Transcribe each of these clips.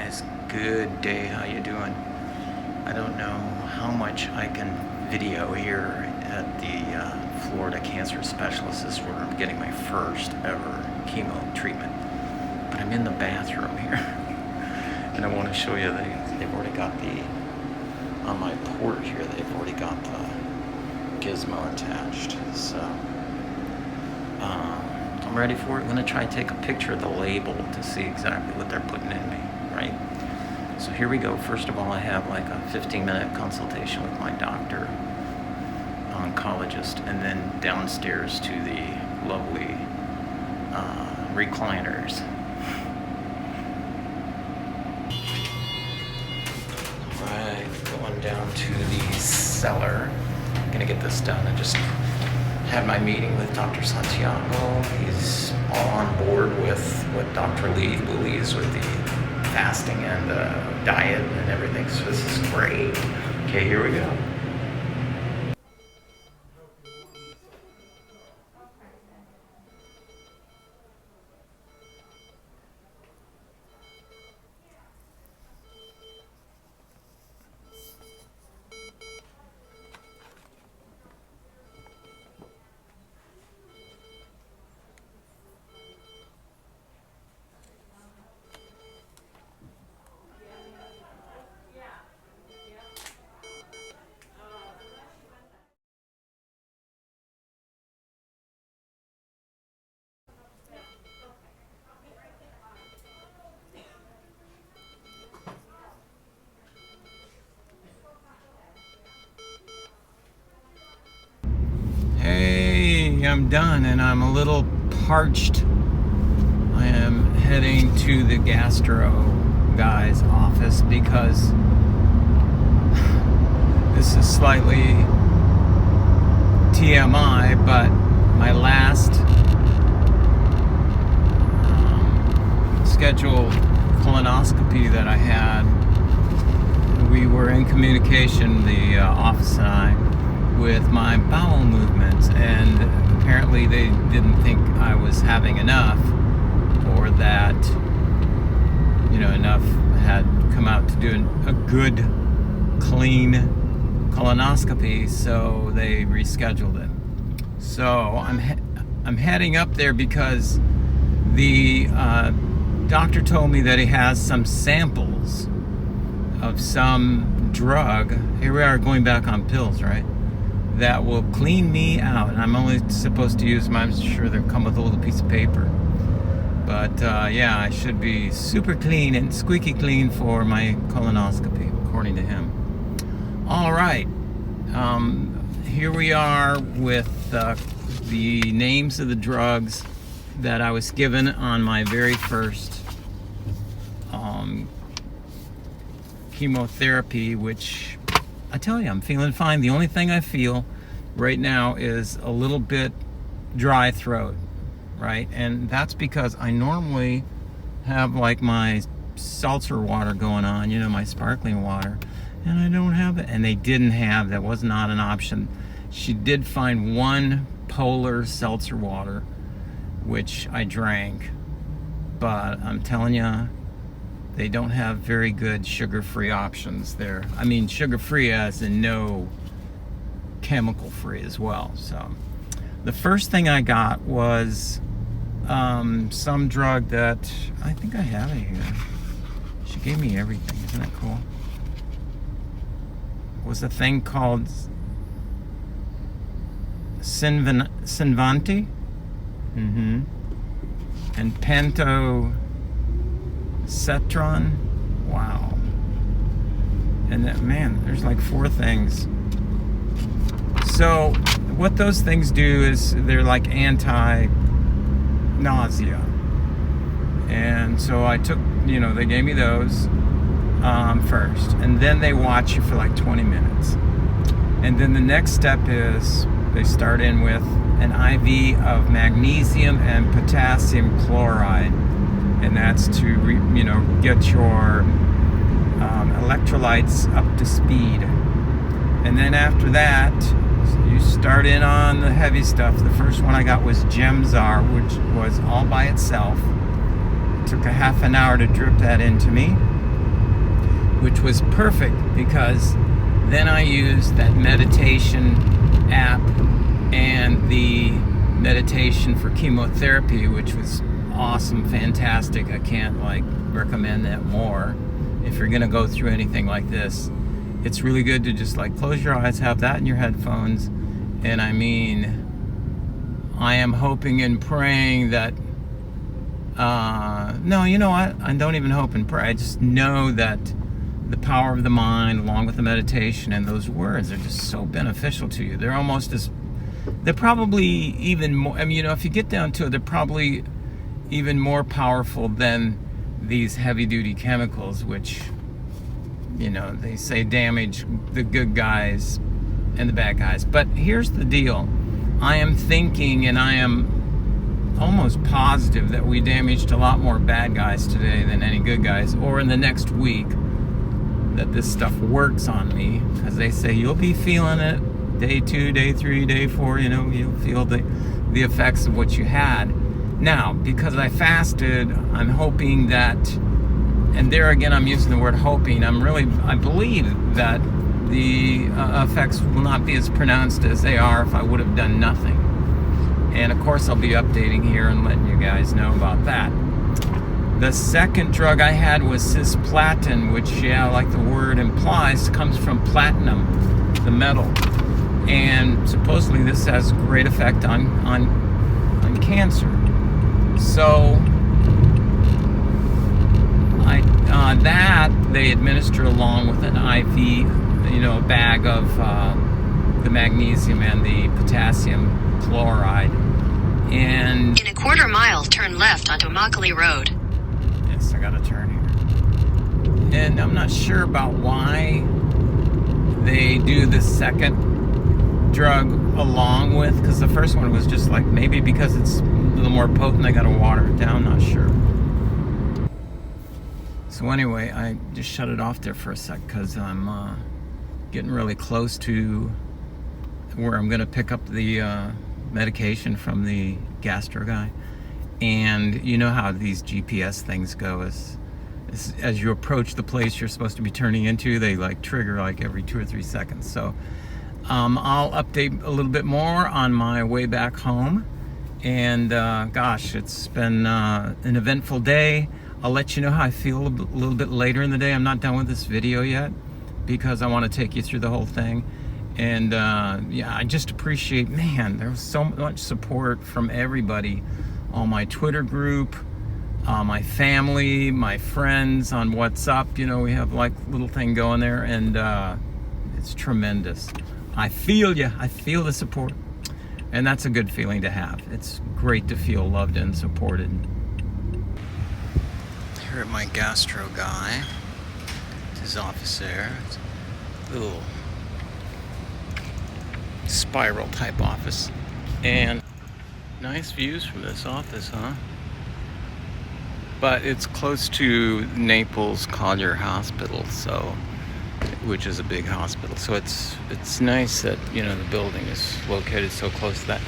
guys, good day. How you doing? I don't know how much I can video here at the Florida Cancer Specialist. This is where I'm getting my first ever chemo treatment, but I'm in the bathroom here and I want to show you they've already got on my port here, they've already got the gizmo attached. So I'm ready for it. I'm going to try and take a picture of the label to see exactly what they're putting in me, right? So here we go. First of all, I have like a 15-minute consultation with my doctor, oncologist, and then downstairs to the lovely recliners. Right, going down to the cellar. I'm gonna get this done. I just had my meeting with Dr. Santiago. He's all on board with what Dr. Lee believes with the fasting and diet and everything. So this is great. Okay, here we go. Hey, I'm done and I'm a little parched. I am heading to the gastro guy's office because this is slightly TMI, but my last scheduled colonoscopy that I had, we were in communication, the office and I, with my bowel movements, and apparently they didn't think I was having enough, or that, you know, enough had come out to do a good, clean colonoscopy, so they rescheduled it. So I'm heading up there because the doctor told me that he has some samples of some drug. Here we are going back on pills, right? That will clean me out. And I'm only supposed to use mine. I'm sure they'll come with a little piece of paper. But yeah, I should be super clean and squeaky clean for my colonoscopy, according to him. All right. Here we are with the names of the drugs that I was given on my very first chemotherapy, which I tell you, I'm feeling fine. The only thing I feel right now is a little bit dry throat, right? And that's because I normally have like my seltzer water going on, you know, my sparkling water, and I don't have it. And they didn't have, that was not an option. She did find one polar seltzer water, which I drank, but I'm telling you, they don't have very good sugar-free options there. I mean, sugar-free as in no chemical-free as well. So the first thing I got was some drug that, I think I have it here. She gave me everything, isn't that cool? It was a thing called Cinvanti. And Cetron. Wow. And that, man, there's like 4 things. So what those things do is they're like anti-nausea. And so I took, you know, they gave me those first. And then they watch you for like 20 minutes. And then the next step is they start in with an IV of magnesium and potassium chloride. And that's to, you know, get your electrolytes up to speed. And then after that, you start in on the heavy stuff. The first one I got was Gemzar, which was all by itself. It took a half an hour to drip that into me. which was perfect because then I used that meditation app and the meditation for chemotherapy, which was awesome, fantastic. I can't recommend that more. If you're gonna go through anything like this, it's really good to just close your eyes, have that in your headphones. And I mean, I am hoping and praying that no, you know what? I don't even hope and pray. I just know that the power of the mind, along with the meditation and those words, are just so beneficial to you. They're probably even more, if you get down to it, they're probably even more powerful than these heavy-duty chemicals, which, they say damage the good guys and the bad guys. But here's the deal. I am thinking, and I am almost positive, that we damaged a lot more bad guys today than any good guys, or in the next week, that this stuff works on me, because they say you'll be feeling it day 2, day 3, day 4, you'll feel the effects of what you had. Now, because I fasted, I'm hoping that, and there again I'm using the word hoping, I believe that the effects will not be as pronounced as they are if I would have done nothing. And of course I'll be updating here and letting you guys know about that. The second drug I had was cisplatin, which, like the word implies, comes from platinum, the metal. And supposedly this has great effect on cancer. So that they administer along with an IV, a bag of the magnesium and the potassium chloride. And in a quarter mile, turn left onto Immokalee Road. Yes, I gotta turn here. And I'm not sure about why they do the second drug along with, because the first one was just maybe because it's a little more potent, I gotta water it down, not sure. So anyway, I just shut it off there for a sec because I'm getting really close to where I'm gonna pick up the medication from the gastro guy. And you know how these GPS things go, as you approach the place you're supposed to be turning into, they trigger every 2 or 3 seconds. So I'll update a little bit more on my way back home. And gosh, it's been an eventful day. I'll let you know how I feel a little bit later in the day. I'm not done with this video yet because I want to take you through the whole thing. And I just appreciate, there was so much support from everybody on my Twitter group, my family, my friends on WhatsApp. We have little thing going there, and it's tremendous. I feel you. I feel the support, and that's a good feeling to have. It's great to feel loved and supported. Here at my gastro guy, his office there. It's a little spiral type office, and nice views from this office, huh? But it's close to Naples Collier Hospital, which is a big hospital. So it's nice that the building is located so close to that.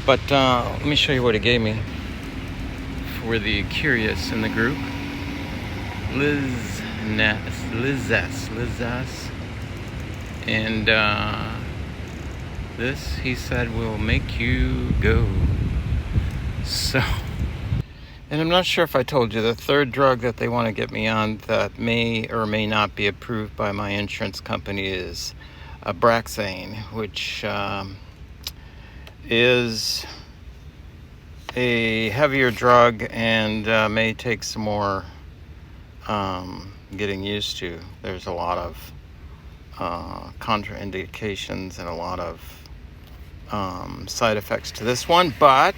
But let me show you what he gave me for the curious in the group. Liz S. And this, he said, will make you go. So, and I'm not sure if I told you, the third drug that they want to get me on that may or may not be approved by my insurance company is Abraxane, which is a heavier drug and may take some more getting used to. There's a lot of contraindications and a lot of side effects to this one, but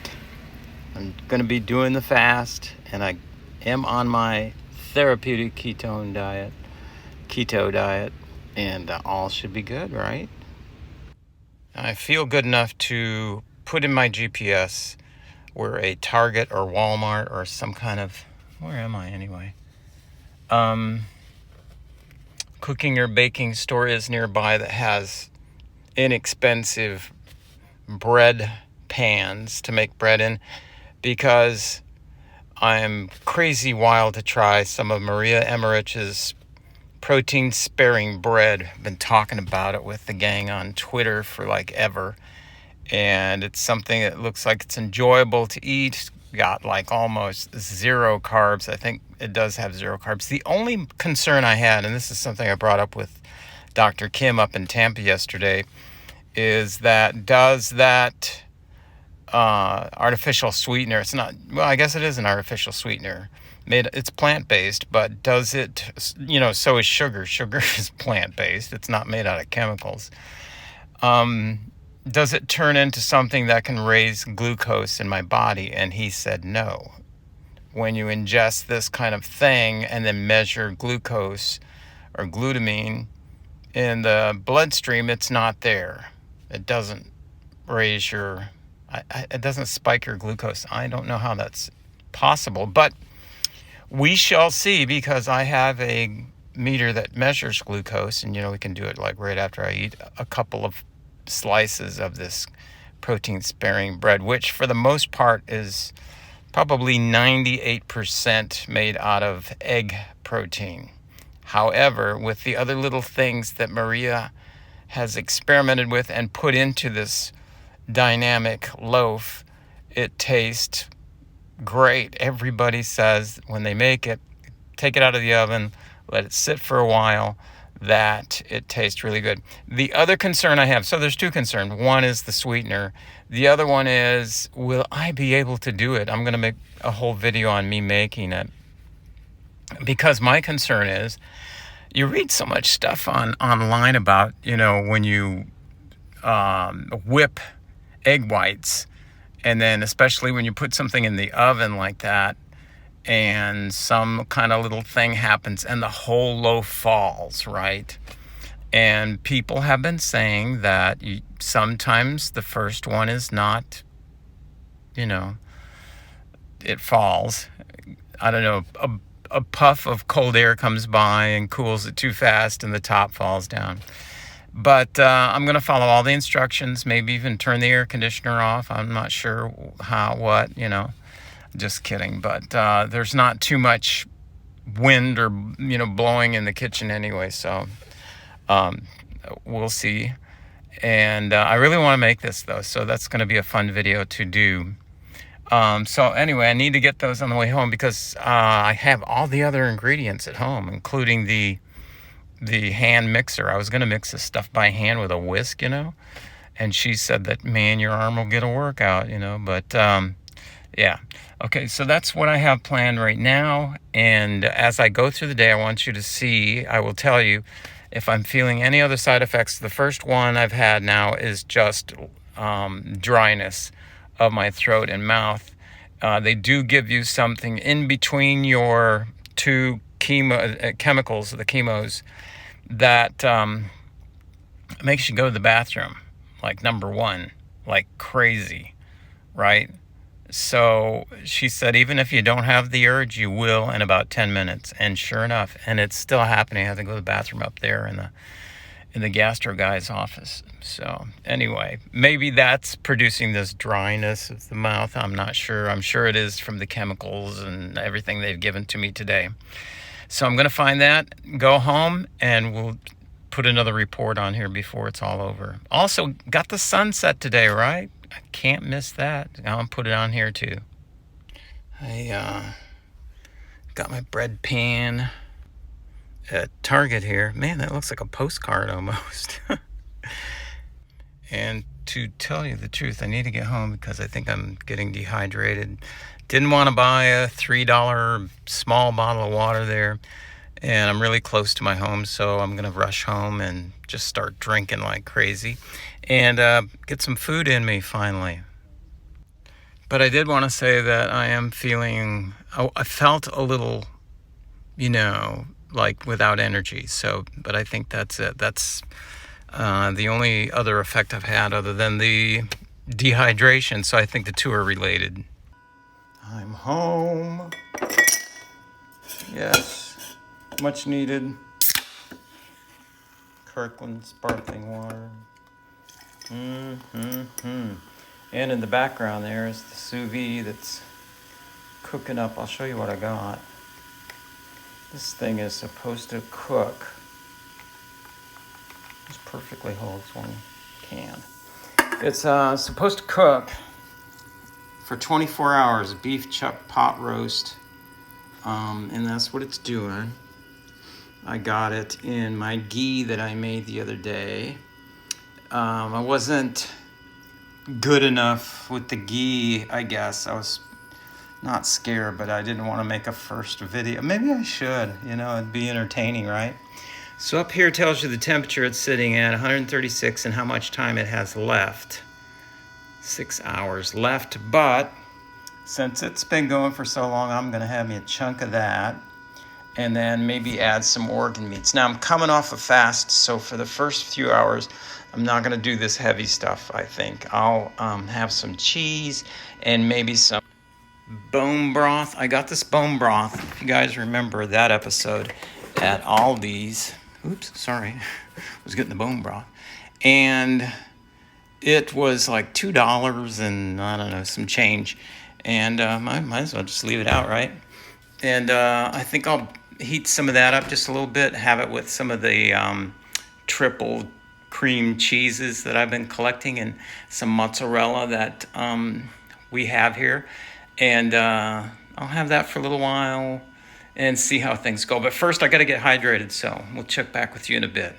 I'm going to be doing the fast, and I am on my therapeutic keto diet, and all should be good, right? I feel good enough to put in my GPS where a Target or Walmart or some kind of, where am I anyway? Cooking or baking store is nearby that has inexpensive bread pans to make bread in, because I'm crazy wild to try some of Maria Emmerich's protein sparing bread. I've been talking about it with the gang on Twitter for like ever. And it's something that looks like it's enjoyable to eat. Got like almost 0 carbs. I think it does have 0 carbs. The only concern I had, and this is something I brought up with Dr. Kim up in Tampa yesterday, is that does that artificial sweetener, it's not, well, I guess it is an artificial sweetener. It's plant-based, but does it, so is sugar. Sugar is plant-based. It's not made out of chemicals. Does it turn into something that can raise glucose in my body? And he said no. When you ingest this kind of thing and then measure glucose or glutamine in the bloodstream, it's not there. It doesn't raise your, it doesn't spike your glucose. I don't know how that's possible, but we shall see, because I have a meter that measures glucose, and we can do it like right after I eat a couple of slices of this protein sparing bread, which for the most part is probably 98% made out of egg protein. However, with the other little things that Maria has experimented with and put into this dynamic loaf, it tastes great. Everybody says when they make it, take it out of the oven, let it sit for a while, that it tastes really good. The other concern I have, so there's 2 concerns. One is the sweetener. The other one is, will I be able to do it? I'm going to make a whole video on me making it, because my concern is, you read so much stuff online about, when you whip egg whites, and then especially when you put something in the oven like that, and some kind of little thing happens and the whole loaf falls, right? And people have been saying that sometimes the first one is not, it falls. I don't know, a puff of cold air comes by and cools it too fast and the top falls down. But I'm going to follow all the instructions, maybe even turn the air conditioner off. I'm not sure what, just kidding. But there's not too much wind or, blowing in the kitchen anyway. So we'll see. And I really want to make this, though. So that's going to be a fun video to do. So anyway, I need to get those on the way home, because I have all the other ingredients at home, including the hand mixer. I was going to mix this stuff by hand with a whisk, and she said that, man, your arm will get a workout, but yeah. Okay, so that's what I have planned right now, and as I go through the day, I want you to see, I will tell you if I'm feeling any other side effects. The first one I've had now is just dryness of my throat and mouth. They do give you something in between your 2 chemicals, the chemos, that makes you go to the bathroom, like number 1, like crazy, right? So she said, even if you don't have the urge, you will in about 10 minutes. And sure enough, and it's still happening. I have to go to the bathroom up there in the gastro guy's office. So anyway, maybe that's producing this dryness of the mouth. I'm not sure. I'm sure it is from the chemicals and everything they've given to me today. So I'm going to find that, go home, and we'll put another report on here before it's all over. Also, got the sunset today, right? I can't miss that. I'll put it on here too. I got my bread pan at Target here. Man, that looks like a postcard almost. And to tell you the truth, I need to get home because I think I'm getting dehydrated. Didn't want to buy a $3 small bottle of water there, and I'm really close to my home, so I'm going to rush home and just start drinking like crazy and get some food in me finally. But I did want to say that I am feeling, I felt a little, like without energy. So, but I think that's it. That's the only other effect I've had other than the dehydration. So I think the 2 are related. I'm home. Yes, much needed. Kirkland sparkling water. And in the background there is the sous vide that's cooking up. I'll show you what I got. This thing is supposed to cook. It's perfectly whole. It's one can. It's supposed to cook for 24 hours. Beef chuck pot roast. And that's what it's doing. I got it in my ghee that I made the other day. I wasn't good enough with the ghee, I guess. I was not scared, but I didn't want to make a first video. Maybe I should, it'd be entertaining, right? So up here tells you the temperature it's sitting at, 136, and how much time it has left. 6 hours left, but since it's been going for so long, I'm gonna have me a chunk of that and then maybe add some organ meats. Now I'm coming off a fast, so for the first few hours, I'm not gonna do this heavy stuff, I think. I'll have some cheese and maybe some bone broth. I got this bone broth, if you guys remember that episode, at Aldi's. Oops, sorry. I was getting the bone broth. And it was like $2 and I don't know, some change. And I might as well just leave it out, right? And I think I'll heat some of that up just a little bit, have it with some of the triple cream cheeses that I've been collecting and some mozzarella that we have here. And I'll have that for a little while and see how things go. But first, I got to get hydrated, so we'll check back with you in a bit.